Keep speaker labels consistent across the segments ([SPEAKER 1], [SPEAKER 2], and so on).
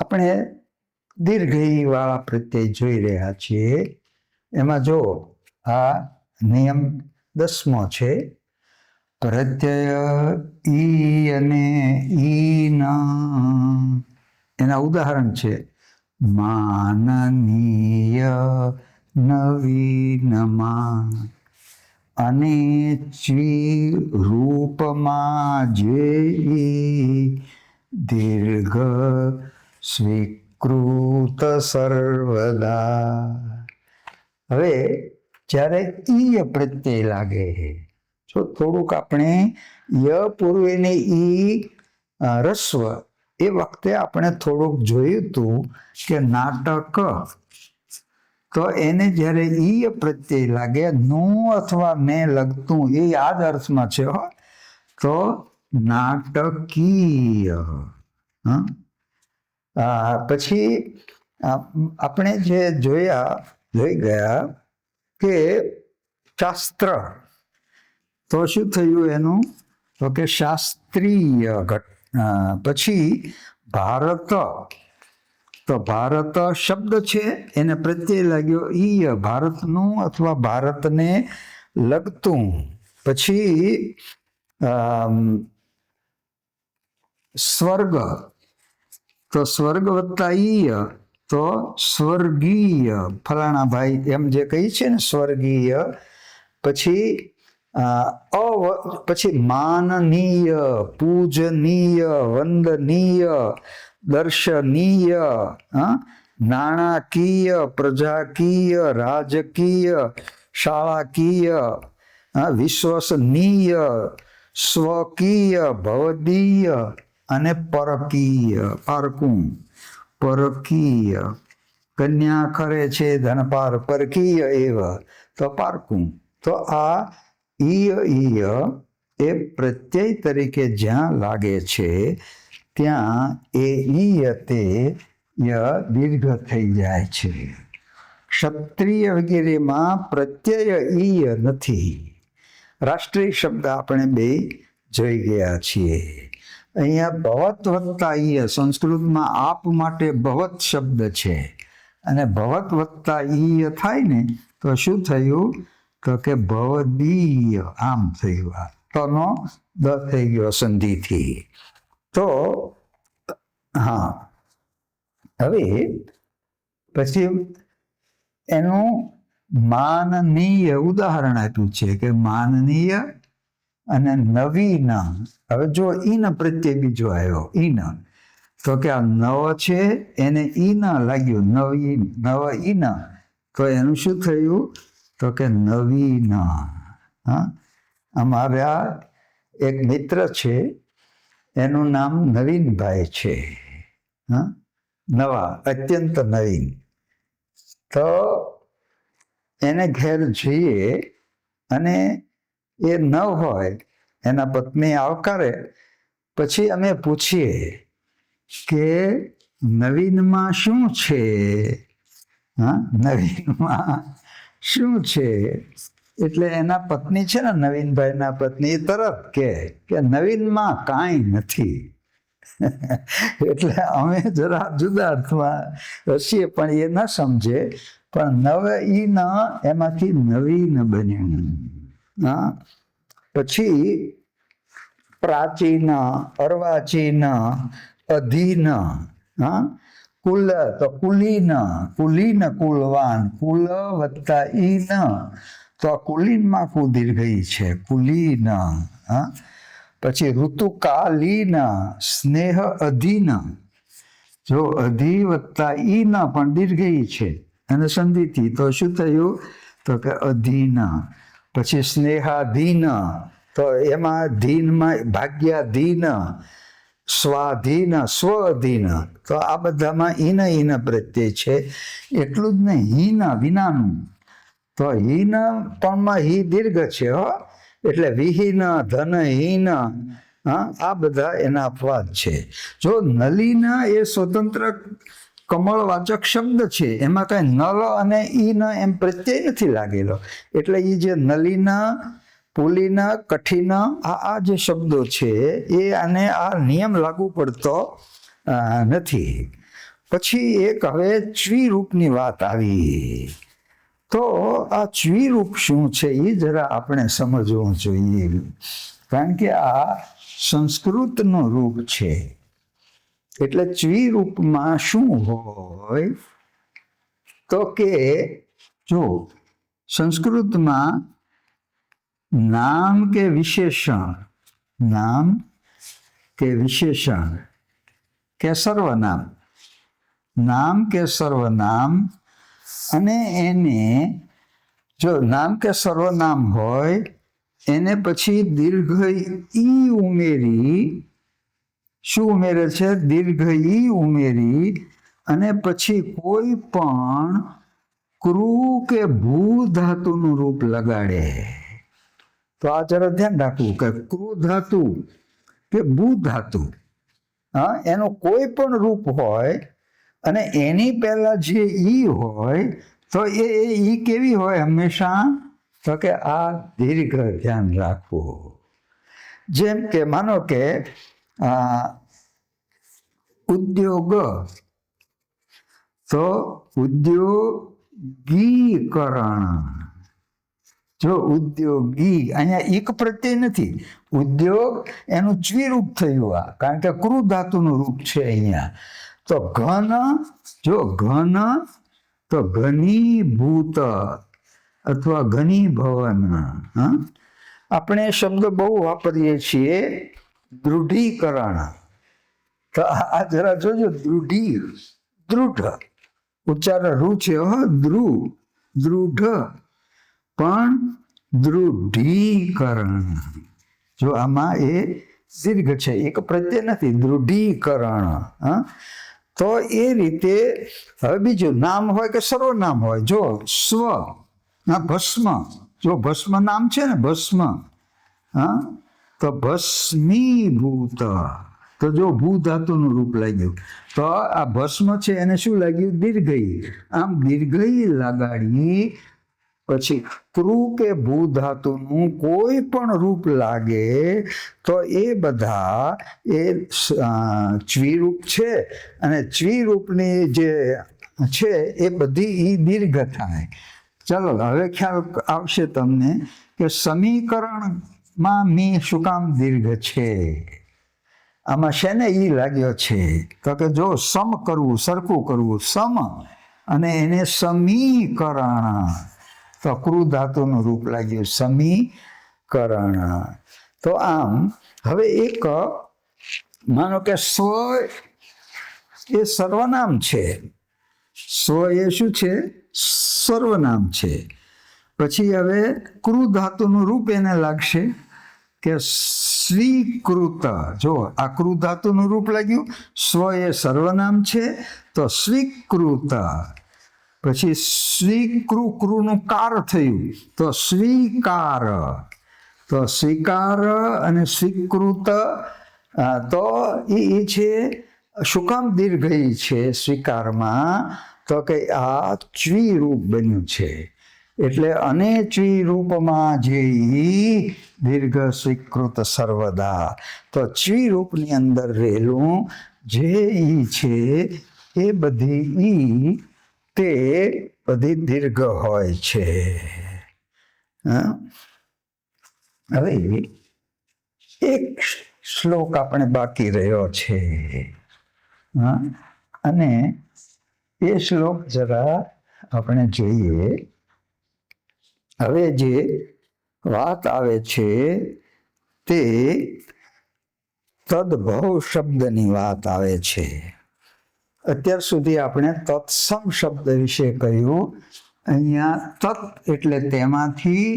[SPEAKER 1] આપણે દીર્ઘઈ વાળા પ્રત્યય જોઈ રહ્યા છીએ. એમાં જો આ નિયમ 10મો છે. પ્રત્યય ઈ અને ઈના એના ઉદાહરણ છે માનનીય, નવીનમાં, અને ચી, રૂપમાં, જે, દીર્ઘ, સ્વીકૃત, સર્વદા. હવે જ્યારે ઈય પ્રત્યય લાગે, જો થોડુંક આપણે ય પૂર્વેની ઈ રસ્વ, એ વખતે આપણે થોડુંક જોયું હતું કે નાટક, તો એને જ્યારે ઈય પ્રત્યય લાગે, નું અથવા ને લગતું, એ આ જ અર્થમાં છે હો, તો નાટકીય. પછી આપણે જે જોઈ ગયા કે શાસ્ત્ર, તો શું થયું એનું? તો કે શાસ્ત્રીય. પછી ભારત, તો ભારત શબ્દ છે એને પ્રત્યય લાગ્યો ઈય, ભારતનું અથવા ભારતને લગતું. પછી સ્વર્ગ, તો સ્વર્ગ વત્તા ઈય, તો સ્વર્ગીય, ફલાણા ભાઈ એમ જે કહી છે ને સ્વર્ગીય. પછી પછી માનનીય, પૂજનીય, વંદનીય, દર્શનીય, નાણાકીય, પ્રજાકીય, રાજકીય, શાળાકીય, વિશ્વસનીય, સ્વકીય, ભવદીય અને પરકીય. પારકું, પરકીય. કન્યા ખરે છે ધનપાર, પરકીય એવ, તો પારકું. તો આ ઈય એ પ્રત્યય તરીકે જ્યાં લાગે છે ત્યાં એ ઈય તે ય દીર્ઘ થઈ જાય છે. ક્ષત્રિય વગેરેમાં પ્રત્યય ઈય નથી. રાષ્ટ્રીય શબ્દ આપણે બે જોઈ ગયા છીએ. અહીંયા ભવત વત્તા ઈય, સંસ્કૃતમાં આપ માટે ભવત શબ્દ છે, અને ભવત વત્તા ઈય થાય ને તો શું થયું? તો કે ભવદીય, આમ થયું. આ તનો દ થઈ ગયો સંધિથી. તો હા, હવે પછી એનું માનનીય ઉદાહરણ આપ્યું છે કે માનનીય અને નવીન. હવે જો ઈન પ્રત્યય બીજો આવ્યો, ઈન, તો કે આ નવ છે એને ઈન લાગ્યું, નવીન, નવ ઈન, તો એનું શું થયું? તો કે નવીન. અમારા એક મિત્ર છે, એનું નામ નવીનભાઈ છે. નવા, અત્યંત નવીન. તો એને ઘેર જઈએ અને એ ન હોય, એના પત્ની આવકારે, પછી અમે પૂછીએ કે નવીનમાં શું છે? નવીનમાં શું છે? એટલે એના પત્ની છે ને, નવીનભાઈના પત્ની, તરત કે નવીનમાં કાંઈ નથી. એટલે અમે જરા જુદા અર્થમાં હસીએ, પણ એ ન સમજે. પણ નવ ઈન એમાંથી નવીન બન્યું. પછી પ્રાચીન, અર્વાચીન, અધીન, કુલ, તો કુલીન, કુલીન કુલવાન, કુલ વત્તા ઈન, તો કુલીનમાં કુ દીર્ઘઈ છે, કુલીન. પછી ઋતુકાલીન, સ્નેહ અધીન, જો અધી વત્તા ઈન પણ દીર્ઘઈ છે અને સંધિથી, તો શું થયું? તો કે અધીન. પછી સ્નેહાધીન, તો એમાં ધીનમાં ભાગ્યાધીન, સ્વાધીન, સ્વઅધીન, તો આ બધામાં ઈન પ્રત્યય છે. એટલું જ નહીં, હીન, વિનાનું, તો હીન પણમાં હી દીર્ઘ છે હો, એટલે વિહીન, ધનહીન, આ બધા એના અપવાદ છે. જો નલીન એ સ્વતંત્ર કમળવાચક શબ્દ છે, એમાં કઈ નલ અને ઈન એમ પ્રત્યય નથી લાગેલો. એટલે એ જે નલીન, પુલીન, કઠિન, આ જે શબ્દો છે એ આને આ નિયમ લાગુ પડતો નથી. પછી એક હવે ચ્વીરૂપની વાત આવી. તો આ ચ્વીરૂપ શું છે એ જરા આપણે સમજવું જોઈએ, કારણ કે આ સંસ્કૃતનું રૂપ છે. એટલે ચ્વીરૂપમાં શું હોય તો કે જો સંસ્કૃતમાં નામ કે વિશેષણ, નામ કે વિશેષણ કે સર્વનામ, નામ કે સર્વનામ, અને એને જો નામ કે સર્વનામ હોય એને પછી દીર્ઘ ઈ ઉમેરી, શું ઉમેરે છે? દીર્ઘ ઈ ઉમેરી અને પછી કોઈ પણ ક્રૂ કે ભૂ ધાતુનું રૂપ લગાડે. તો આ જરા ધ્યાન રાખવું કે ક્રૂ ધાતુ કે ભૂ ધાતુ, હા, એનું કોઈ પણ રૂપ હોય અને એની પહેલા જે ઈ હોય તો એ ઈ કેવી હોય હંમેશા? તો કે આ દીર્ઘ ધ્યાન રાખવું. જેમ કે માનો કે ઉદ્યોગ, તો ઉદ્યોગીકરણ. જો ઉદ્યોગી, અહીંયા એક પ્રત્યય નથી, ઉદ્યોગ એનું ચ્વીરૂપ થયું આ, કારણ કે ક્રૂ ધાતુનું રૂપ છે અહીંયા. તો ઘન, જો ઘન તો ઘનીભૂત અથવા ઘનીભવન. હા, આપણે શબ્દ બહુ વાપરીએ છીએ, દૃઢીકરણ. તો આ જરા જોજો, દૃઢી, દૃઢ ઉચ્ચાર રૂ છે, દૃઢ, પણ દૃઢીકરણ. જો આમાં એ દીર્ઘ છે, એક પ્રત્યય નથી, દૃઢીકરણ. હા, તો એ રીતે. હવે બીજું નામ હોય કે સર્વનામ હોય, જો સ્વ, ભસ્મ, જો ભસ્મ નામ છે ને, ભસ્મ, હા, તો ભસ્મીભૂત, તો જો ભૂ ધાતુનું રૂપ લાગ્યું, તો આ ભસ્મ છે એને શું લાગ્યું? દીર્ઘઈ. આમ દીર્ઘઈ લગાડી પછી ક્રૂ કે ભૂ ધાતુનું કોઈ પણ રૂપ લાગે તો એ બધા એ ચ્વીરૂપ છે, અને ચ્વીરૂપની જે છે એ બધી ઈ દીર્ઘ થાય. ચાલો હવે ખ્યાલ આવશે તમને કે સમીકરણમાં મી શું કામ દીર્ઘ છે? આમાં શેને ઈ લાગ્યો છે? તો કે જો સમ કરવું, સરખું કરવું, સમ, અને એને સમીકરણ, તો ક્રૂ ધાતુનું રૂપ લાગ્યું સમીકરણ. તો આમ હવે એક માનો કે સ્વ એ સર્વનામ છે, સ્વ એ શું છે? સર્વનામ છે. પછી હવે ક્રૂ ધાતુનું રૂપ એને લાગશે કે સ્વીકૃત. જો આ ક્રૂ ધાતુનું રૂપ લાગ્યું, સ્વ એ સર્વનામ છે તો સ્વીકૃત. પછી ક્રૂનું કાર થયું તો સ્વીકાર, તો સ્વીકાર અને સ્વીકૃત. તો એ છે શું કામ દીર્ઘ છે સ્વીકારમાં? તો કે આ ચ્વીરૂપ બન્યું છે. એટલે અને ચ્વીરૂપમાં જે ઈ દીર્ઘ સ્વીકૃત સર્વદા, તો ચ્વીરૂપની અંદર રહેલું જે ઈ છે એ બધી ઈ તે બધી દીર્ઘ હોય છે. હવે એક શ્લોક આપણે બાકી રહ્યો છે, અને એ શ્લોક જરા આપણે જોઈએ. હવે જે વાત આવે છે તે તદભવ શબ્દની વાત આવે છે. અત્યાર સુધી આપણે તત્સમ શબ્દ વિશે કહ્યું. અહીંયા તત એટલે તેમાંથી,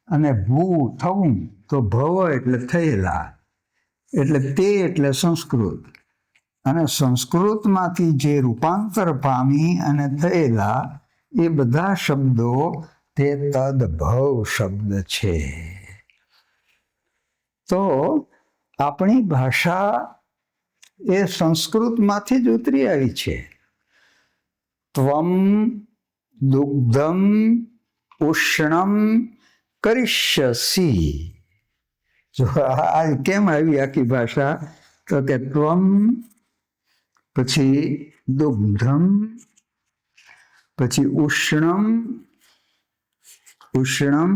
[SPEAKER 1] અને ભૂ થવું, તો ભવ એટલે થયેલા, એટલે તે એટલે સંસ્કૃત, અને સંસ્કૃતમાંથી જે રૂપાંતર પામી અને થયેલા એ બધા શબ્દો તે તદભવ શબ્દ છે. તો આપણી ભાષા એ સંસ્કૃતમાંથી જ ઉતરી આવી છે. ત્વમ દુગ્ધમ ઉષ્ણમ કરિષ્યસી. જો આ કેમ આવી આખી ભાષા? તો કે ત્વમ પછી દુગ્ધમ, પછી ઉષ્ણમ, ઉષ્ણમ,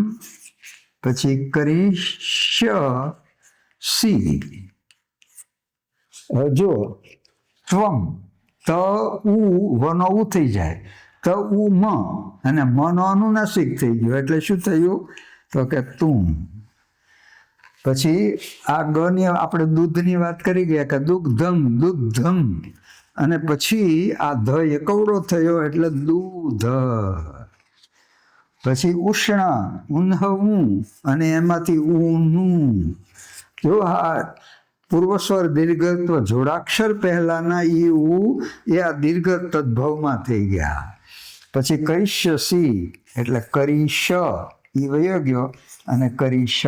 [SPEAKER 1] પછી કરીષ્યસી. જો ત્વમ, ત ઉ વનો ઉ થઈ જાય, ત ઉ મ અને મ નો અનુનાસિક થઈ ગયો એટલે શું થયું? તો કે તું. પછી આ ગ ની આપણે દૂધની વાત કરી ગયા કે દુગ્ધમ, દુગ્ધમ, અને પછી આ ધ એકવડો થયો એટલે દૂધ. પછી ઉષ્ણ, ઉન્હવું, અને એમાંથી ઊનું. જો આ પૂર્વસ્વર દીર્ઘત્વ જોડાક્ષર પહેલાના ઈ ઉ એ આ દીર્ઘ તદ્ભવમાં થઈ ગયા. પછી કરીષ્યસી એટલે કરીશ ઈ વયો ગયો અને કરીશ.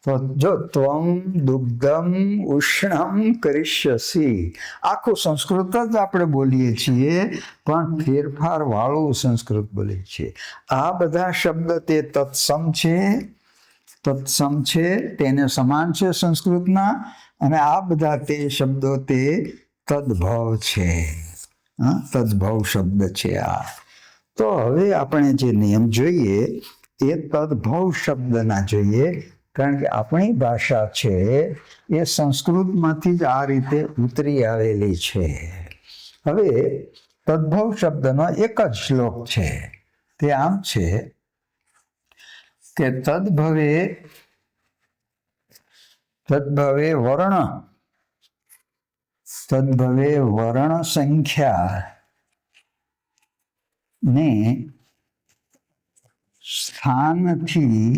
[SPEAKER 1] તો જો ત્વમ દુગ્ધમ ઉષ્ણમ કરીષ્યસી આખું સંસ્કૃત જ આપણે બોલીએ છીએ, પણ ફેરફાર વાળું સંસ્કૃત બોલીએ છીએ. આ બધા શબ્દ તે તત્સમ છે, તત્સમ છે, તેને સમાન છે સંસ્કૃતના, અને આ બધા તે શબ્દો તે તદ્ભવ છે. તદ્ભવ શબ્દ છે આ. તો હવે આપણે જે નિયમ જોઈએ એ તદ્ભવ શબ્દના જોઈએ, કારણ કે આપણી ભાષા છે એ સંસ્કૃતમાંથી જ આ રીતે ઉતરી આવેલી છે. હવે તદ્ભવ શબ્દનો એક જ શ્લોક છે. તે આમ છે કે તદ્ભવે વર્ણ, તદ્ભવે વર્ણ સંખ્યા ને સ્થાનથી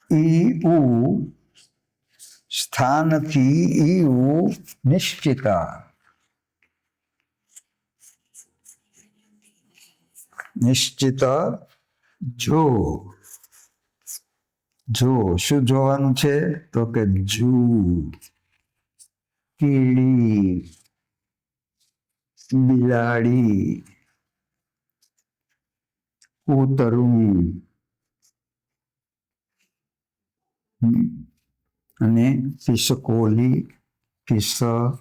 [SPEAKER 1] ઈઉ, સ્થાનથી ઈઉ નિશ્ચિતા. નિશ્ચિત જો, જો શું જોવાનું છે? તો કે જુ, કીડી, બિલાડી, કૂતરું અને ખિસકોલી, ખિસકોલી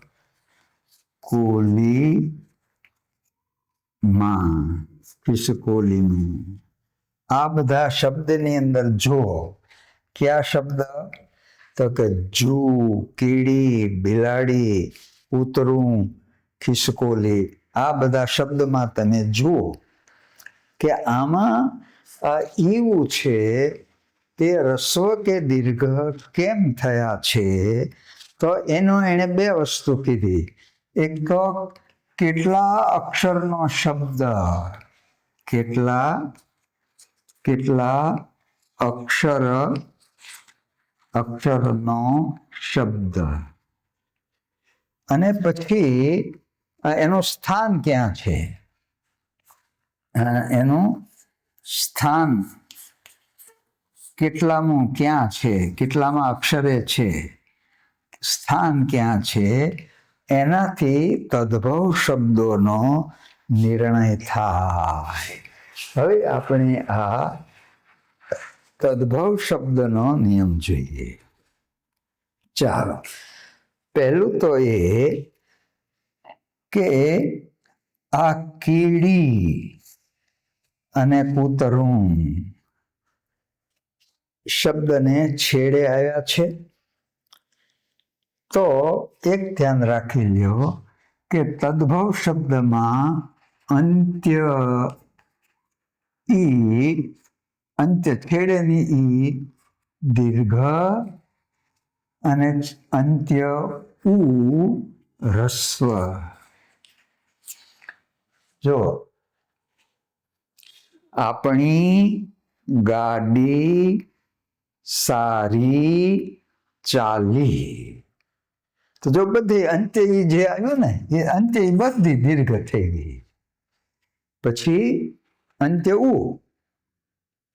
[SPEAKER 1] માં, ખિસકોલીનું. આ બધા શબ્દની અંદર જો કયા શબ્દ? તો કે જુ, કીડી, બિલાડી, કૂતરું, ખિસકોલી, આ બધા શબ્દમાં તમે જુઓ કે આમાં એવું છે તે રસ્વ કે દીર્ઘ કેમ થયા છે. તો એણે બે વસ્તુ કીધી. એક તો કેટલા અક્ષરનો શબ્દ, કેટલા અક્ષરનો શબ્દ, અને પછી એનું સ્થાન ક્યાં છે, એનું સ્થાન કેટલામું ક્યાં છે, કેટલામાં અક્ષરે છે, સ્થાન ક્યાં છે, એનાથી તદ્ભવ શબ્દોનો નિર્ણય થાય. હવે આપણે આ તદ્ભવ શબ્દનો નિયમ જોઈએ. ચાલો, પહેલું તો એ કે આ કીડી અને કૂતરું શબ્દને છેડે આવ્યા છે. તો એક ધ્યાન રાખી લ્યો કે તદ્ભવ શબ્દમાં અંત્ય ઈ, અંત્ય છેડેની ઈ દીર્ઘ અને અંત્ય ઉ રસ્વ. જો આપણી ગાડી સારી ચાલી, તો જો બધી અંત્ય જે આવ્યું ને એ અંત્ય બધી દીર્ઘ થઈ ગઈ. પછી અંત્ય ઉ,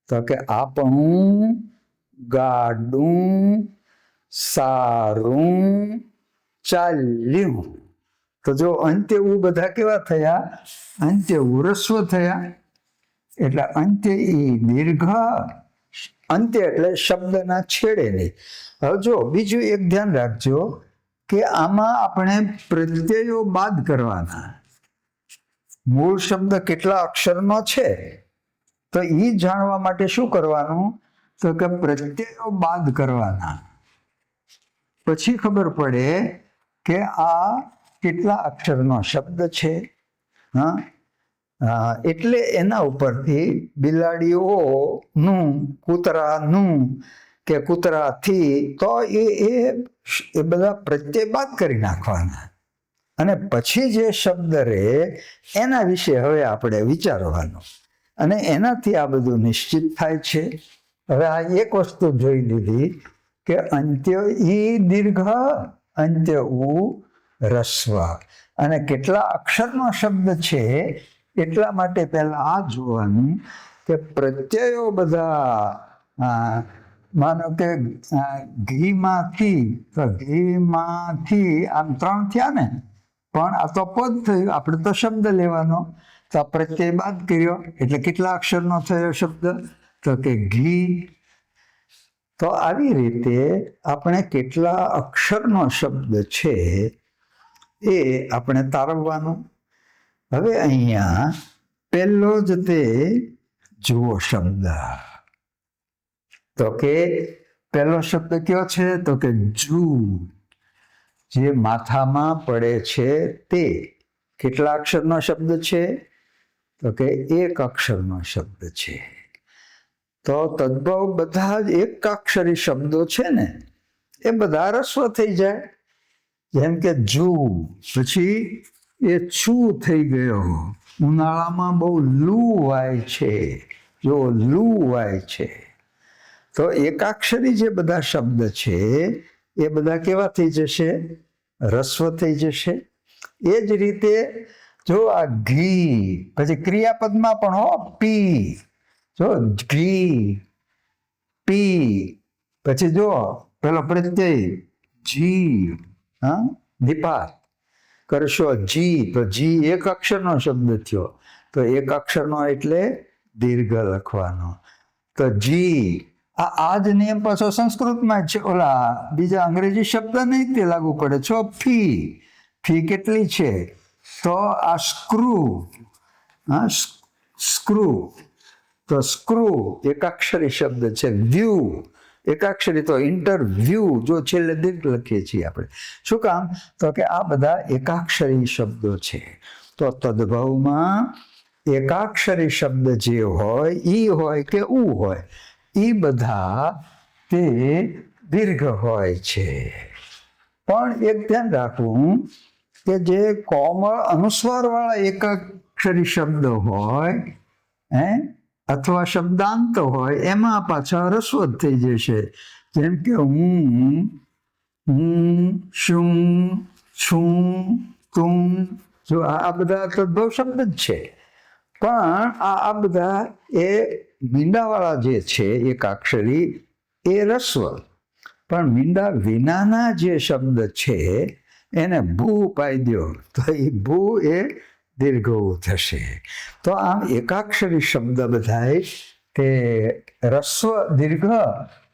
[SPEAKER 1] તો કે આપણું ગાડું સારું ચાલ્યું. તો જો અંત્ય ઉ બધા કેવા થયા? અંત્ય ઉરસ્વ થયા. એટલે અંત્ય ઈ દીર્ઘ, અંત્ય એટલે શબ્દના છેડે નહીં. હવે જો બીજું એક ધ્યાન રાખજો કે આમાં આપણે પ્રત્યયો બાદ કરવાના. મૂળ શબ્દ કેટલા અક્ષરનો છે તો એ જાણવા માટે શું કરવાનું, તો કે પ્રત્યયો બાદ કરવાના. પછી ખબર પડે કે આ કેટલા અક્ષરનો શબ્દ છે. હા, એટલે એના ઉપરથી બિલાડીઓનું, કૂતરાનું કે કૂતરાથી, તો એ બધા પ્રત્યય બાદ કરી નાખવાના. અને પછી જે શબ્દ રહે એના વિશે હવે આપણે વિચારવાનું, અને એનાથી આ બધું નિશ્ચિત થાય છે. હવે આ એક વસ્તુ જોઈ લીધી કે અંત્ય ઈ દીર્ઘ, અંત્ય ઉ રસ્વ, અને કેટલા અક્ષરનો શબ્દ છે એટલા માટે પહેલા આ જોવાનું કે પ્રત્યયો બધા, માનો કે ઘીમાંથી, તો ઘીમાંથી આમ 3 થયા ને, પણ આ તો પદ થયું, આપણે તો શબ્દ લેવાનો. તો પ્રત્યય બાદ કર્યો એટલે કેટલા અક્ષરનો થયો શબ્દ, તો કે ઘી. તો આવી રીતે આપણે કેટલા અક્ષરનો શબ્દ છે એ આપણે તારવવાનું. હવે અહીંયા પહેલો જ તે જુઓ શબ્દ, તો કે પહેલો શબ્દ કયો છે, તો કે જુ. જે માથામાં પડે છે તે કેટલા અક્ષરનો શબ્દ છે, તો કે 1 અક્ષરનો શબ્દ છે. તો તદ્ભવ બધા જ એકાક્ષરી શબ્દો છે ને એ બધા રસ્વ થઈ જાય. જેમ કે જુ, પછી એ છું થઈ ગયો. ઉનાળામાં બહુ લૂ વાય છે, જો લૂ વાય છે. તો એકાક્ષરી જે બધા શબ્દ છે એ બધા કેવા થઈ જશે, રસ્વ થઈ જશે. એ જ રીતે જો આ ઘી, પછી ક્રિયાપદમાં પણ હો, પી, જો ઘી, પી, પછી જો પેલો પ્રત્યય જી, હા, નિપાત કરશો જી, તો જી 1 અક્ષરનો શબ્દ થયો. તો 1 અક્ષરનો એટલે દીર્ઘ લખવાનો. તો જી, આ જ નિયમ પાછો સંસ્કૃતમાં છે, ઓલા બીજા અંગ્રેજી શબ્દ નહીં તે લાગુ પડે છો. ફી, ફી કેટલી છે, તો આ સ્ક્રૂ, હા, સ્ક્રૂ, તો સ્ક્રૂ એકાક્ષરી શબ્દ છે. વ્યૂ એકાક્ષરી, તો ઇન્ટરવ્યૂ જો છેલ્લે દીર્ઘ લખીએ છીએ આપણે. શું કામ, તો કે આ બધા એકાક્ષરી શબ્દો છે. તો તદ્ભવમાં એકાક્ષરી શબ્દ જે હોય, ઈ હોય કે ઉ હોય, એ બધા તે દીર્ઘ હોય છે. પણ એક ધ્યાન રાખવું કે જે કોમળ અનુસ્વારવાળા એકાક્ષરી શબ્દ હોય, અથવા શબ્દાંત હોય, એમાં પાછા રસ્વ થઈ જશે. જેમ કે હું, શું, છું, તું, જો આ બધા તદ્ભવ શબ્દ જ છે. પણ આ બધા એ મીંડાવાળા જે છે એકાક્ષરી એ રસ્વ, પણ મીંડા વિનાના જે શબ્દ છે એને ભૂ પાઈ દો તો એ ભૂ એ દીર્ઘ થશે. તો આમ એકાક્ષરી શબ્દ બધાય તે રસ્વ દીર્ઘ,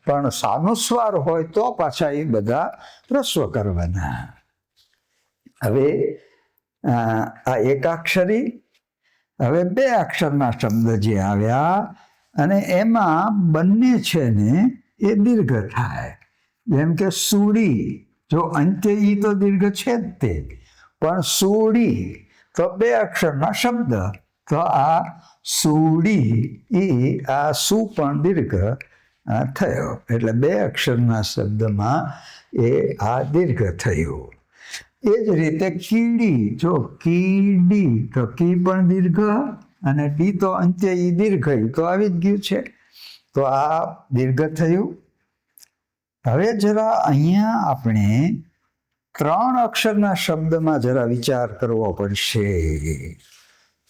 [SPEAKER 1] પણ સાનુસ્વાર હોય તો પાછા એ બધા રસ્વ કરવાના. હવે આ એકાક્ષરી, હવે 2 અક્ષરના શબ્દ જે આવ્યા અને એમાં બંને છે ને એ દીર્ઘ થાય. જેમ કે સુડી, જો અંત્ય ઈ તો દીર્ઘ છે જ તે, પણ સુડી તો 2 અક્ષરના શબ્દ, તો આ સુડી ઈ, આ સુ પણ દીર્ઘ થયો, એટલે 2 અક્ષરના શબ્દમાં એ આ દીર્ઘ થયું. એ જ રીતે કીડી, જો કીડી, તો કી પણ દીર્ઘ અને ડી તો અંત્ય ઈ દીર્ઘ, તો આવી જ ગયું છે. તો આ દીર્ઘ થયું. હવે જરા અહીંયા આપણે 3 અક્ષરના શબ્દમાં જરા વિચાર કરવો પડશે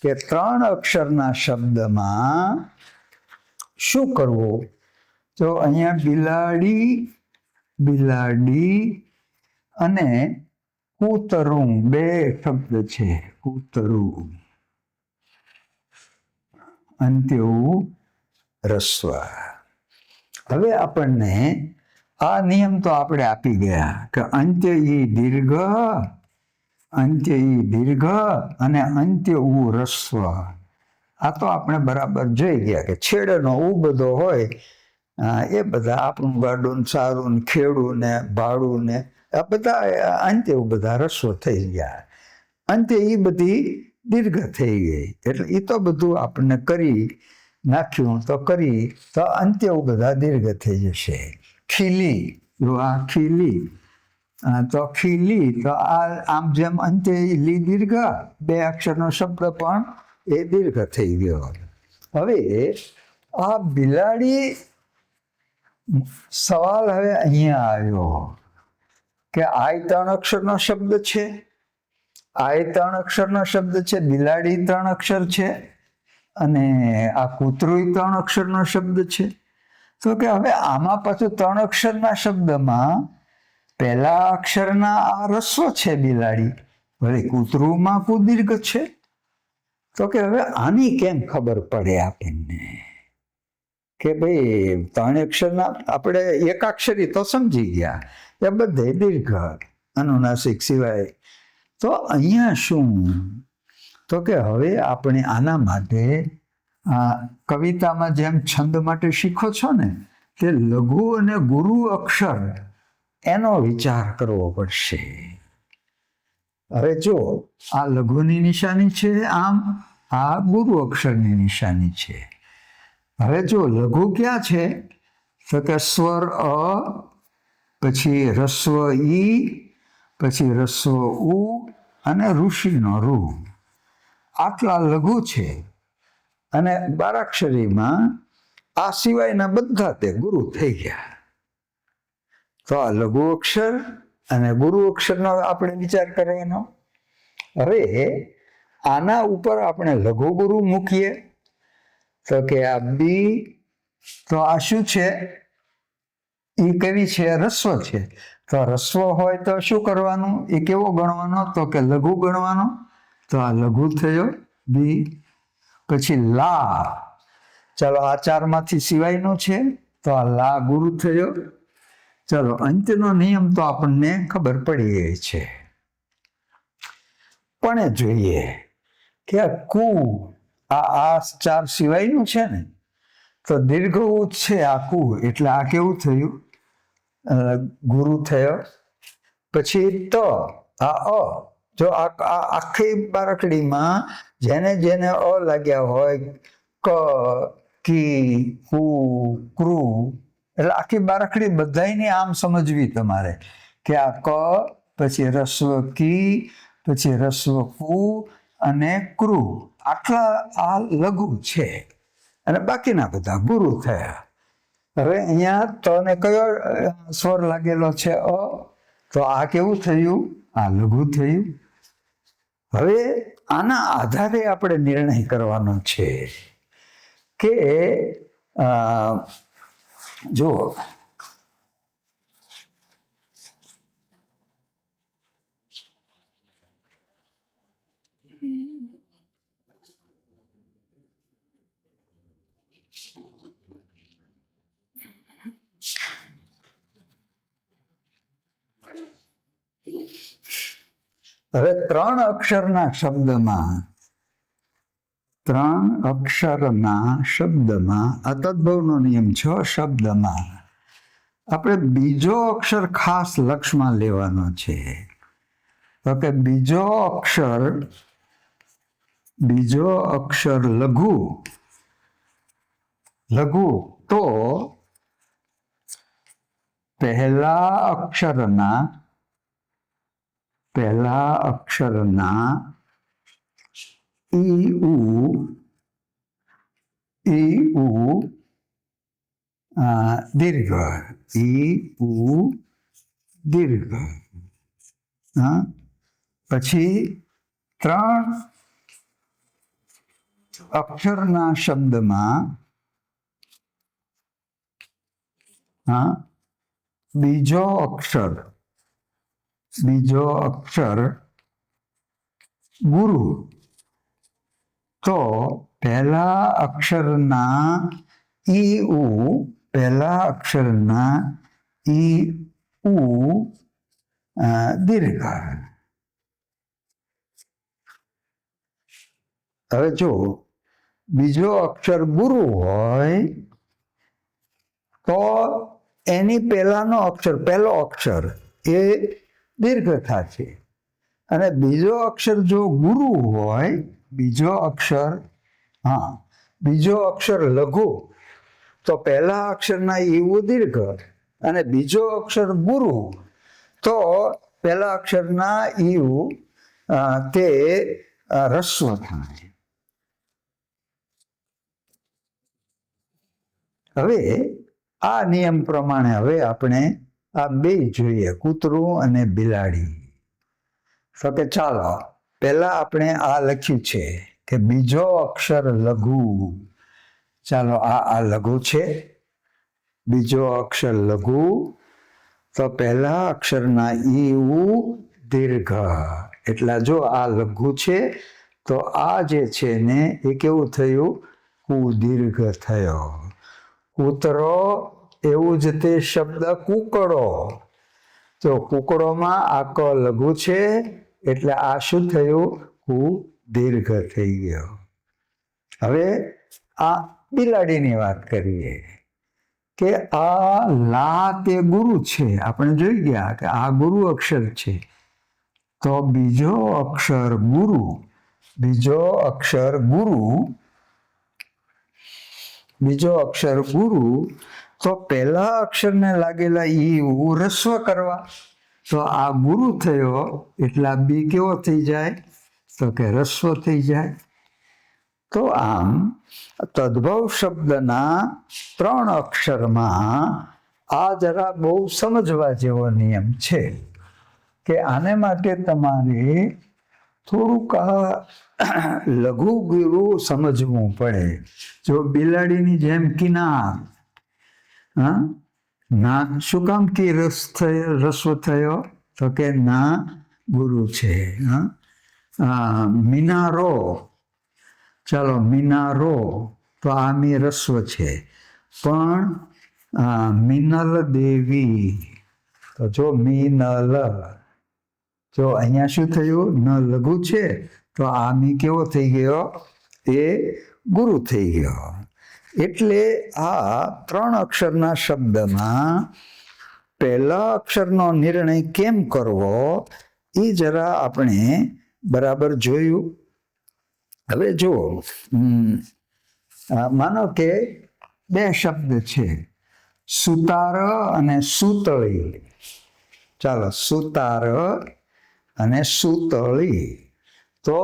[SPEAKER 1] કે 3 અક્ષરના શબ્દમાં શું કરવું. તો અહીંયા બિલાડી, બિલાડી અને કૂતરું 2 શબ્દ છે. કૂતરું, અંત્ય રસ્વ. હવે આપણને આ નિયમ તો આપણે આપી ગયા કે અંત્ય ઈ દીર્ઘ, અંત્ય ઈ દીર્ઘ અને અંત્ય ઉ રસ્વ. આ તો આપણે બરાબર જોઈ ગયા કે છેડેનો ઉ બધો હોય એ બધા આપણું ગાડું સારું ને ખેડું ને ભાડું ને આ બધા અંત્ય બધા રસ્વ થઈ ગયા. અંતે એ બધી દીર્ઘ થઈ ગઈ. એટલે એ તો બધું આપણને કરી નાખ્યું તો કરી તો અંત્ય બધા દીર્ઘ થઈ જશે. ખીલી, જો આ ખીલી તો ખીલી તો આ આમ જેમ અંત્ય લી દીર્ઘ બે અક્ષરનો શબ્દ પણ એ દીર્ઘ થઈ ગયો. હવે આ બિલાડી સવાલ હવે અહીંયા આવ્યો કે આ 3 અક્ષરનો શબ્દ છે, આ 3 અક્ષરનો શબ્દ છે, બિલાડી 3 અક્ષર છે અને આ કૂતરું 3 અક્ષરનો શબ્દ છે. તો કે હવે આમાં પાછું 3 અક્ષરના શબ્દમાં પહેલા અક્ષરના આ રસ્વ છે બિલાડી, વળી કૂતરુંમાં કુદીર્ઘ છે. તો કે હવે આની કેમ ખબર પડે આપણને કે ભાઈ 3 અક્ષરના આપણે એકાક્ષરી તો સમજી ગયા કે બધે દીર્ઘ અનુનાસિક સિવાય. તો અહીંયા શું તો કે હવે આપણે આના માટે કવિતામાં જેમ છંદ માટે શીખો છો ને તે લઘુ અને ગુરુ અક્ષર એનો વિચાર કરવો પડશે. હવે જો આ લઘુની નિશાની છે, આમ આ ગુરુ અક્ષરની નિશાની છે. હવે જો લઘુ ક્યાં છે તો કે સ્વર અ, પછી રસ્વ ઈ, પછી રસ્વ ઉ અને ઋષિનો રૂ, આટલા લઘુ છે. અને બારાક્ષરીમાં આ સિવાયના બધા તે ગુરુ થઈ ગયા. તો આ લઘુ અક્ષર અને ગુરુ અક્ષરનો આપણે વિચાર કરવાનો. હવે આના ઉપર આપણે લઘુ ગુરુ મૂકીએ તો કે આ બી, તો આ શું છે એ કેવી છે રસ્વ છે. તો રસ્વ હોય તો શું કરવાનું, એ કેવો ગણવાનો તો કે લઘુ ગણવાનો. તો આ લઘુ થયો બી. પછી લા, ચલો આ 4માંથી સિવાયનું છે તો આ લા ગુરુ થયો. ચલો અંત્યનો નિયમ તો આપણને ખબર પડી ગઈ છે. પણ જોઈએ કે આ કુ આ 4 સિવાયનું છે ને તો દીર્ઘ ઉ છે આ કુ, એટલે આ કેવું થયું ગુરુ થયો. પછી તો આ અ, જો આ આખી બારકડીમાં જેને જેને અ લાગ્યા હોય ક, કી, કુ, ક્રુ, એટલે આખી બારકડી બધાયની આમ સમજવી તમારે કે આ ક, પછી રસ્વ કી, પછી રસ્વ કુ અને ક્રુ, આટલા આ લઘુ છે અને બાકીના બધા ગુરુ થયા. હવે અહીંયા તને કયો સ્વર લાગેલો છે અ, તો આ કેવું થયું આ લઘુ થયું. હવે આના આધારે આપણે નિર્ણય કરવાનો છે કે જો હવે 3 અક્ષરના શબ્દમાં, 3 અક્ષરના શબ્દમાં આ તદ્ભવનો નિયમ છે. શબ્દમાં આપણે બીજો અક્ષર ખાસ લક્ષમાં લેવાનો છે. તો કે બીજો અક્ષર લઘુ તો પહેલા અક્ષરના ઈ ઉ દીર્ઘ, ઈ ઉ દીર્ઘ. પછી 3 અક્ષરના શબ્દમાં બીજો અક્ષર ગુરુ તો પહેલા અક્ષરના ઈ ઉ, પહેલા અક્ષરના ઈ ઉ દીર્ઘ. હવે જો બીજો અક્ષર ગુરુ હોય તો એની પહેલાનો અક્ષર, પહેલો અક્ષર એ દીર્ઘ થશે. અને બીજો અક્ષર જો ગુરુ હોય, બીજો અક્ષર લઘુ, તો પહેલા અક્ષરના ઈવું દીર્ઘ, અને બીજો અક્ષર ગુરુ તો પહેલા અક્ષરના ઈવું તે રસ્વ થાય. હવે આ નિયમ પ્રમાણે હવે આપણે આ બે જોઈએ, કૂતરું અને બિલાડી. તો કે ચાલો પહેલા આપણે આ લખ્યું છે કે બીજો અક્ષર લઘુ. ચાલો આ લઘુ છે, બીજો અક્ષર લઘુ, તો પહેલા અક્ષરના ઈ દીર્ઘ. એટલે જો આ લઘુ છે તો આ જે છે ને એ કેવું થયું? કુ દીર્ઘ થયો. કૂતરો એવું જ તે શબ્દ કૂકડો. તો કૂકડોમાં આ ક લઘુ છે એટલે આ શું થયું? કુ દીર્ઘ થઈ ગયો. હવે આ બિલાડીની વાત કરીએ કે આ લા તે ગુરુ છે. આપણે જોઈ ગયા કે આ ગુરુ અક્ષર છે. તો બીજો અક્ષર ગુરુ, તો પહેલા અક્ષરને લાગેલા ઈ રસ્વ કરવા. તો આ ગુરુ થયો એટલે આ બી કેવો થઈ જાય? તો કે રસ્વ થઈ જાય. તો આમ તદ્ભવ શબ્દના 3 અક્ષરમાં આ જરા બહુ સમજવા જેવો નિયમ છે કે આને માટે તમારે થોડુંક લઘુ ગુરુ સમજવું પડે. જો બિલાડીની જેમ કિનાર, ના શું કામ કે રસ્વ થયો? તો કે ના ગુરુ છે. મિનારો, ચાલો મિનારો, તો આ મી રસ્વ છે. પણ મિનલ દેવી, તો જો મિનલ, જો અહીંયા શું થયું? ન લઘુ છે તો આ મી કેવો થઈ ગયો? એ ગુરુ થઈ ગયો. એટલે આ 3 અક્ષરના શબ્દમાં પહેલા અક્ષરનો નિર્ણય કેમ કરવો એ જરા આપણે બરાબર જોયું. હવે જો માનો કે 2 શબ્દ છે, સુતાર અને સૂતળી. ચાલો, સુતાર અને સૂતળી. તો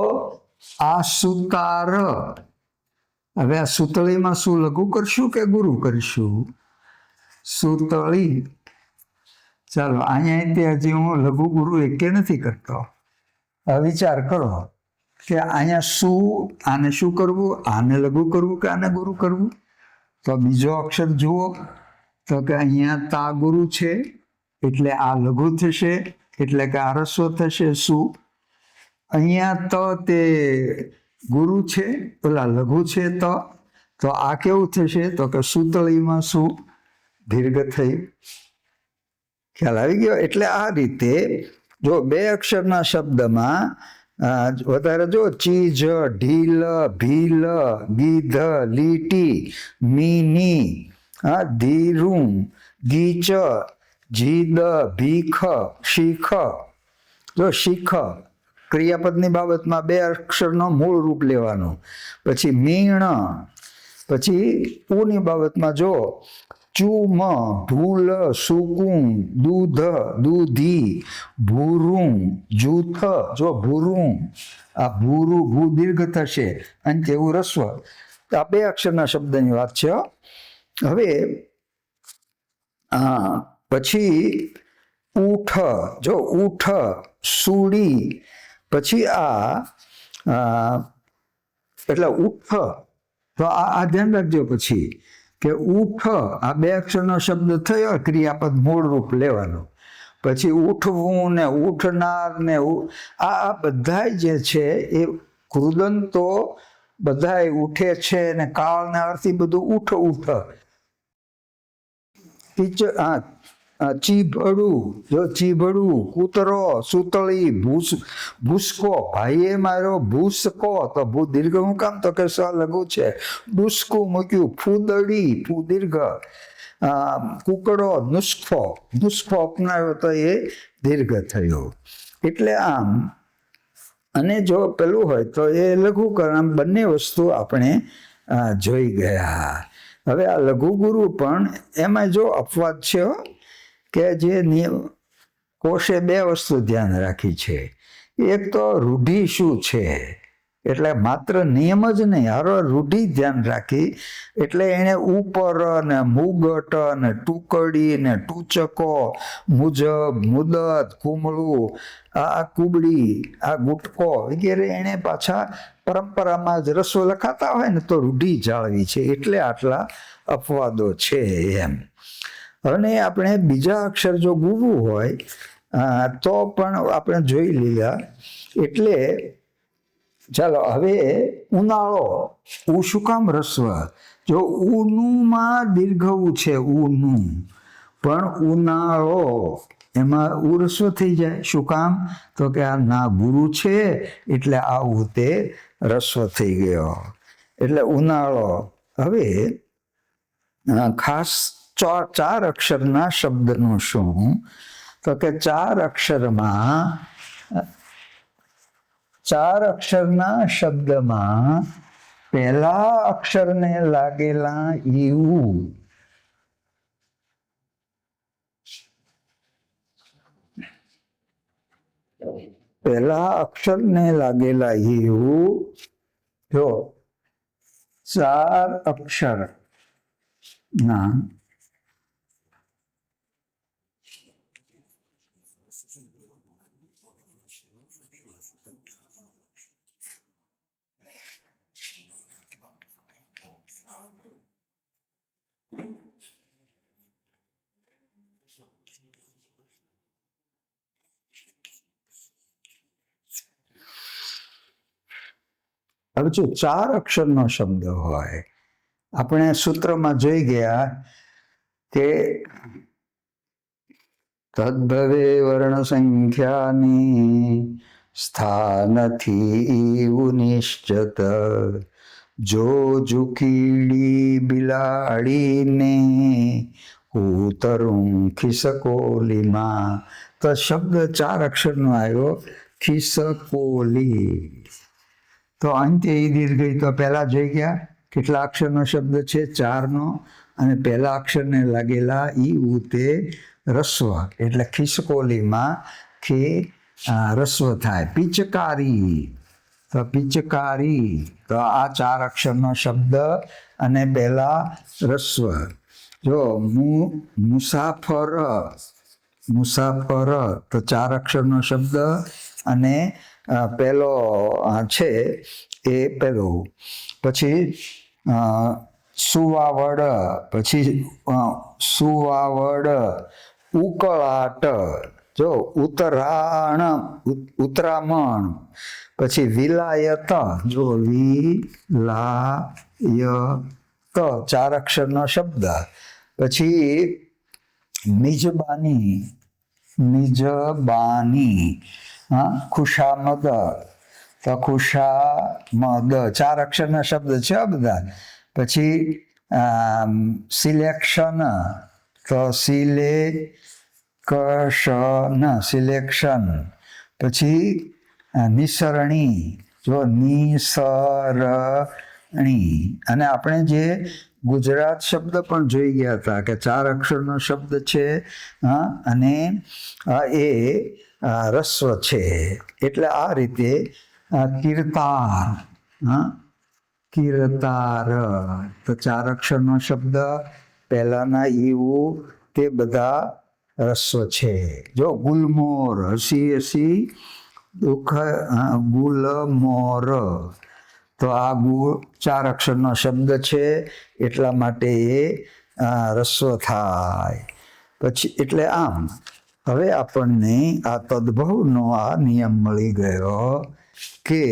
[SPEAKER 1] આ સુતાર, હવે આ સૂતળીમાં શું લઘુ કરશું કે ગુરુ કરશું? સૂતળી. ચાલો અહીંયા હજી હું લઘુ ગુરુ એકે નથી કરતો. વિચાર કરો કે અહીંયા આને શું કરવું? આને લઘુ કરવું કે આને ગુરુ કરવું? તો બીજો અક્ષર જુઓ તો કે અહીંયા તા ગુરુ છે એટલે આ લઘુ થશે, એટલે કે આ રસ્વ થશે. શું અહીંયા તો તે ગુરુ છે, પેલા લઘુ છે, તો આ કેવું થશે? તો કે સૂતળીમાં શું? દીર્ઘ થઈ. ખ્યાલ આવી ગયો? એટલે આ રીતે જો 2 અક્ષરના શબ્દમાં વધારે જો ચીજ, ઢીલ, ભીલ, ગીધ, લીટી, મીની, ધીરું, ગીચ, જીદ, ભીખ, શીખ. જો શીખ ક્રિયાપદની બાબતમાં 2 અક્ષરનો મૂળ રૂપ લેવાનું. પછી મીણ, પછી ઉની બાબતમાં જો ચૂમ, ભૂલ, સુકું, દૂધ, દૂધી, ભૂરું, જૂથ. જો ભૂરું, આ ભૂરું ભૂ દીર્ઘ થશે અને તેવું રસ્વ. આ 2 અક્ષરના શબ્દની વાત છે. હવે પછી ઊઠ, જો ઊઠ, સુડી, પછી એટલે ઊઠ. તો આ ધ્યાન રાખજો પછી કે ઊઠ આ 2 અક્ષરનો શબ્દ થયો, ક્રિયાપદ મૂળ રૂપ લેવાનું. પછી ઉઠવું ને ઉઠનાર ને આ બધા જે છે એ કૃદંતો બધા ઉઠે છે ને કાળ ને અર્થી બધું ઉઠ. ચીભડું, જો ચીભડું, કૂતરો, સૂતળી, ભૂસકો, ભાઈએ મારો ભૂસકો, તો ભૂ દીર્ઘ હું કામ, તો કે સ લઘુ છે. ડુસકું મૂક્યું, ફૂદડી, ફૂ દીર્ઘ, કુકડો, નુસ્ખો, નુસ્ખો અપનાવ્યો તો એ દીર્ઘ થયો. એટલે આમ, અને જો પેલું હોય તો એ લઘુકરણ, બંને વસ્તુ આપણે જોઈ ગયા. હવે આ લઘુગુરુ પણ એમાં જો અપવાદ છે કે જે કોષે બે વસ્તુ ધ્યાન રાખી છે. એક તો રૂઢિ શું છે, એટલે માત્ર નિયમ જ નહીં, હારો રૂઢિ ધ્યાન રાખી. એટલે એણે ઉપર ને મુગટ ને ટુકડી ને ટૂચકો, મુજબ, મુદત, કુમળું, આ કુબડી, આ ગુટકો વગેરે એણે પાછા પરંપરામાં જ રસો લખાતા હોય ને તો રૂઢિ જાળવી છે. એટલે આટલા અપવાદો છે એમ. અને આપણે બીજા અક્ષર જો ગુરુ હોય તો પણ આપણે જોઈ લીધા. એટલે ચાલો હવે ઉનાળો, ઉ શું કામ રસ્વ? જો ઉનું માં દીર્ઘવું છે, ઉનું, પણ ઉનાળો એમાં ઉ રસ્વ થઈ જાય. શું કામ? તો કે આ ના ગુરુ છે એટલે આવું તે રસ્વ થઈ ગયો. એટલે ઉનાળો. હવે ખાસ ચાર અક્ષરના શબ્દનું શું? તો કે ચાર અક્ષરના શબ્દમાં પહેલા અક્ષરને લાગેલા એવું, પહેલા અક્ષરને લાગેલા એવું, જો ચાર અક્ષર ના હવે જો ચાર અક્ષરનો શબ્દ હોય, આપણે સૂત્રમાં જોઈ ગયા કે તદ્ભવે વર્ણ સંખ્યાની સ્થાનથી નિશ્ચત, જો ઝુકીડી બિલાડીને ઉતરું ખિસકોલીમાં. તો શબ્દ ચાર અક્ષરનો આવ્યો, ખિસકોલી. તો અંત્ય ઈ દીર્ઘ, તો પહેલા જોઈ ગયા કેટલા અક્ષરનો શબ્દ છે? ચારનો. અને પહેલા અક્ષરને લાગેલા ઈ ઉતે રસ્વ, એટલે ખિસકોલીમાં ખે રસ્વ થાય. પિચકારી, તો પિચકારી, તો આ ચાર અક્ષરનો શબ્દ અને પહેલા રસ્વ. જો મુસાફર, મુસાફર, તો ચાર અક્ષરનો શબ્દ અને પેલો છે એ પેલું. પછી સુવાવડ, પછી સુવાવડ, ઉકળાટ, જો ઉત્તરાયણ, ઉત્તરામણ, પછી વિલાયત, જો વિલાયત, ચાર અક્ષરનો શબ્દ. પછી મિજબાની, મિજબાની, ખુશામદ, તો ખુશામદ, ચાર અક્ષરના શબ્દ છે બધા. પછી સિલેક્શન, તો સિલેક્શન, સિલેક્શન. પછી નિસરણી, જો નિસરણી. અને આપણે જે ગુજરાત શબ્દ પણ જોઈ ગયા હતા કે ચાર અક્ષરનો શબ્દ છે અને એ રસ્વ છે. એટલે આ રીતે કીર્તાર, કીર્તાર, તો ચાર અક્ષરનો શબ્દ, પહેલાના ઈવું, તે બધા રસ્વ છે. જો ગુલમોર, હસી હસી દુઃખ, ગુલમોર, તો આ ચાર અક્ષરનો શબ્દ છે એટલા માટે એ રસ્વ થાય. પછી એટલે આમ હવે આપણને આ તદ્ભવનો આ નિયમ મળી ગયો કે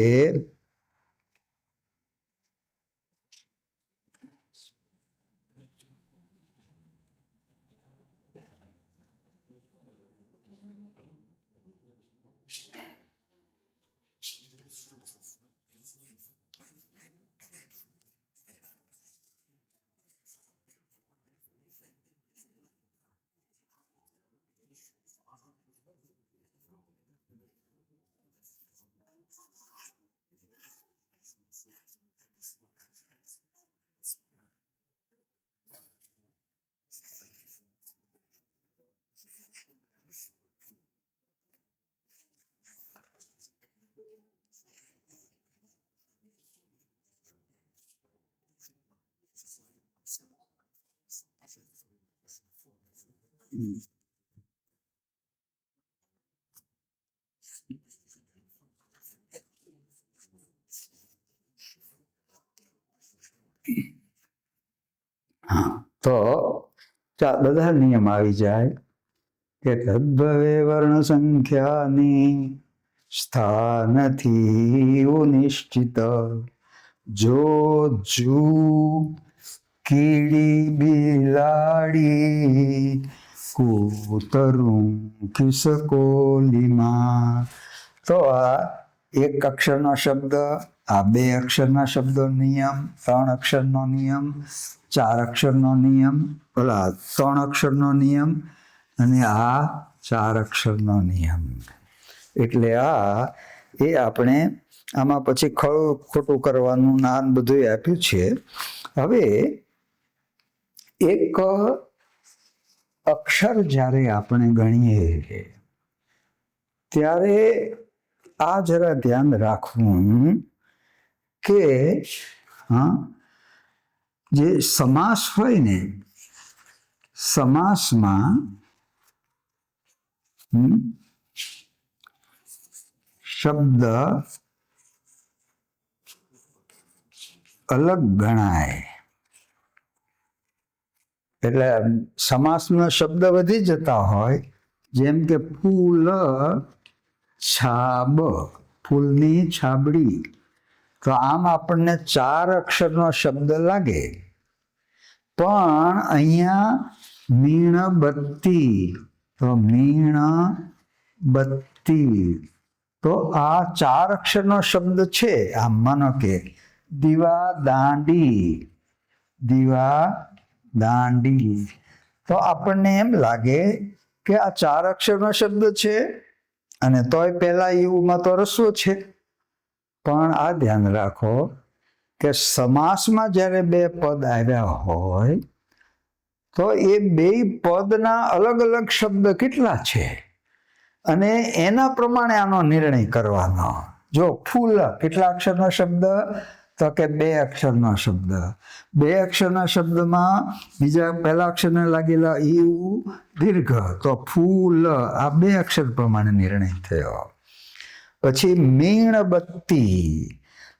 [SPEAKER 1] હા, તો બધા નિયમ આવી જાય કે તદ્ભવે વર્ણ સંખ્યાની સ્થાનથી નિશ્ચિત જો જુ કીડી બિલાડી કૂતરું ખિસકોલીમાં. તો આ એક અક્ષરનો શબ્દ, આ બે અક્ષરના શબ્દો નિયમ, ત્રણ અક્ષરનો નિયમ, ચાર અક્ષરનો નિયમ, ઓલા ત્રણ અક્ષરનો નિયમ, અને આ ચાર અક્ષરનો નિયમ. એટલે આ એ આપણે આમાં પછી ખરું ખોટું કરવાનું નામ બધું આપ્યું છે. હવે એક અક્ષર જ્યારે આપણે ગણીએ ત્યારે આ જરા ધ્યાન રાખવું કે જે સમાસ હોય ને, સમાસમાં શબ્દ અલગ ગણાય. એટલે સમાસમાં શબ્દ વધી જતા હોય, જેમ કે ફૂલ છાબ, ફૂલની છાબડી. તો આમ આપણને ચાર અક્ષરનો શબ્દ લાગે, પણ અહીંયા મીણબત્તી, તો મીણબત્તી, તો આ ચાર અક્ષરનો શબ્દ છે. આમ માનો કે દીવા દાંડી, દીવા દાંડી, તો આપણને એમ લાગે કે આ ચાર અક્ષરનો શબ્દ છે, અને તોય પહેલા યુમાં તો રસ્વ છે. પણ આ ધ્યાન રાખો કે સમાસમાં જ્યારે બે પદ આવ્યા હોય તો એ બે પદના અલગ અલગ શબ્દ કેટલા છે, અને એના પ્રમાણે આનો નિર્ણય કરવાનો. જો ફૂલ કેટલા અક્ષરનો શબ્દ, તો કે બે અક્ષરનો શબ્દ. બે અક્ષરના શબ્દમાં બીજા પહેલા અક્ષરને લાગેલા ઈઉ દીર્ઘ, તો ફૂલ, આ બે અક્ષર પ્રમાણે નિર્ણય થયો. પછી મીણબત્તી,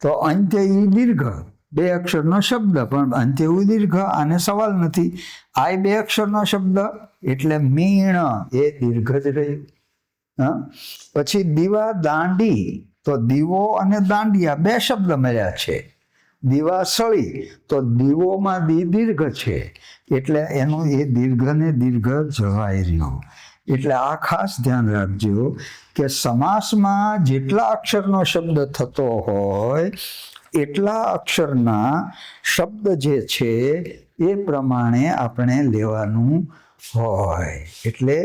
[SPEAKER 1] તો અંત્ય ઈ દીર્ઘ, બે અક્ષરનો શબ્દ, પણ અંત્ય ઈ દીર્ઘ, આને સવાલ નથી. આ બે અક્ષરનો શબ્દ એટલે મીણ એ દીર્ઘ જ રહ્યું. પછી દીવા દાંડી, તો દીવો અને દાંડિયા બે શબ્દ મળ્યા છે. દીવાસળી, તો દીવોમાં દીર્ઘ છે, એટલે એનું એ દીર્ઘ ને દીર્ઘ જળવાઈ રહ્યો. એટલે આ ખાસ ધ્યાન રાખજો કે સમાસમાં જેટલા અક્ષરનો શબ્દ થતો હોય એટલા અક્ષરના શબ્દ જે છે એ પ્રમાણે આપણે લેવાનું હોય. એટલે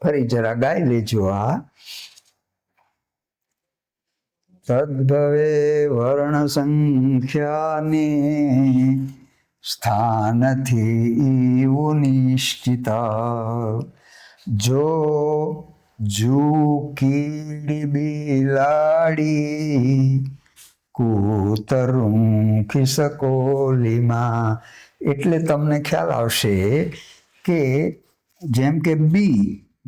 [SPEAKER 1] ફરી જરા ગાઈ લેજો. આ તદ્ભવે વર્ણ સંખ્યાને સ્થાનથી નિશ્ચિત જો જુ કીડી બિલાડી કૂતરું ખિસકોલીમાં. એટલે તમને ખ્યાલ આવશે કે જેમ કે બી,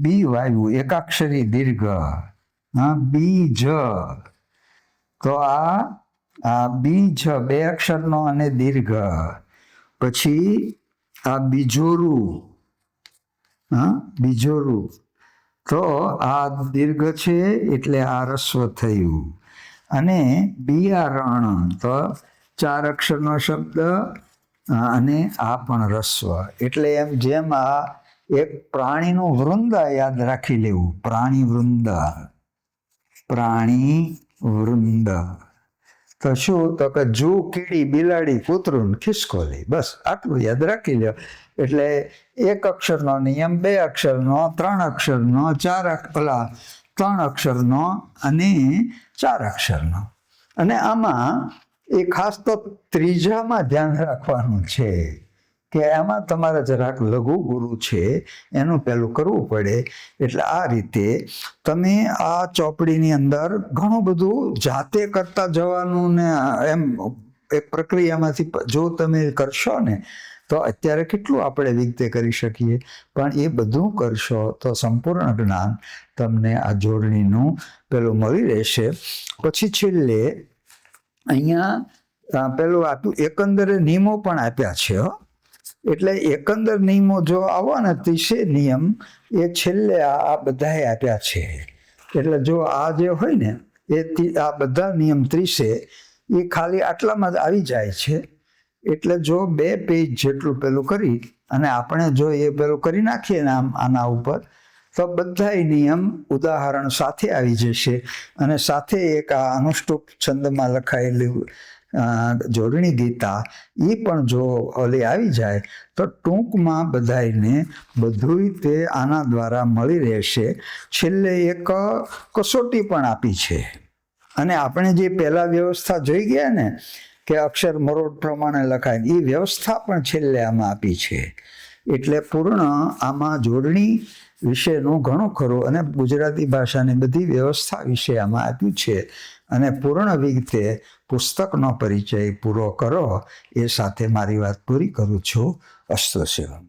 [SPEAKER 1] બી વાયુ એકાક્ષરી દીર્ઘ, બીજ, તો આ બીજ બે અક્ષરનો અને દીર્ઘ. પછી આ બીજોરું, બીજોરું, તો આ દીર્ઘ છે એટલે આ રસ્વ થયું. અને બિયારણ, તો ચાર અક્ષરનો શબ્દ અને આ પણ રસ્વ. એટલે એમ જેમ આ એક પ્રાણીનું વૃંદ યાદ રાખી લેવું, પ્રાણી વૃંદ, પ્રાણી વૃંદ. તો શું, તો કે જુ કીડી બિલાડી કૂતરું ખિસકોલી, બસ આટલું યાદ રાખી લો. એટલે એક અક્ષરનો નિયમ, બે અક્ષરનો, ત્રણ અક્ષરનો, ત્રણ અક્ષરનો અને ચાર અક્ષરનો. અને આમાં એ ખાસ તો ત્રીજામાં ધ્યાન રાખવાનું છે કે આમાં તમારે જરાક લઘુ ગુરુ છે એનું પહેલું કરવું પડે. એટલે આ રીતે તમે આ ચોપડીની અંદર ઘણું બધું જાતે કરતા જવાનું, ને એમ એક પ્રક્રિયામાંથી જો તમે કરશો ને તો અત્યારે કેટલું આપણે વિગતે કરી શકીએ, પણ એ બધું કરશો તો સંપૂર્ણ જ્ઞાન તમને આ જોડણીનું પેલું મળી રહેશે. પછી છેલ્લે અહીંયા પેલું આપ્યું એકંદરે નિયમો પણ આપ્યા છે. એટલે એકંદર નિયમો જો આવો ને 30 નિયમ એ છેલ્લે આ બધાએ આપ્યા છે. એટલે જો આ જે હોય ને એ આ બધા નિયમ 30 એ ખાલી આટલામાં જ આવી જાય છે. એટલે જો 2 પેજ જેટલું પેલું કરી અને આપણે જો એ પેલું કરી નાખીએ ને આના ઉપર, તો બધા નિયમ ઉદાહરણ સાથે આવી જશે. અને સાથે એક આ અનુષ્ટુપ છંદમાં લખાયેલી જોડણી ગીતા એ પણ જો ઓલી આવી જાય તો ટૂંકમાં બધાને બધું તે આના દ્વારા મળી રહેશે. છેલ્લે એક કસોટી પણ આપી છે. અને આપણે જે પહેલા વ્યવસ્થા જોઈ ગયા ને કે અક્ષર મરોડ પ્રમાણે લખાય, એ વ્યવસ્થા પણ છેલ્લે આમાં આપી છે. એટલે પૂર્ણ આમાં જોડણી વિશેનું ઘણું ખરું અને ગુજરાતી ભાષાની બધી વ્યવસ્થા વિશે આમાં આપ્યું છે. અને પૂર્ણ વિગતે પુસ્તકનો પરિચય પૂરો કરો એ સાથે મારી વાત પૂરી કરું છું. અસ્તુ સેવમ.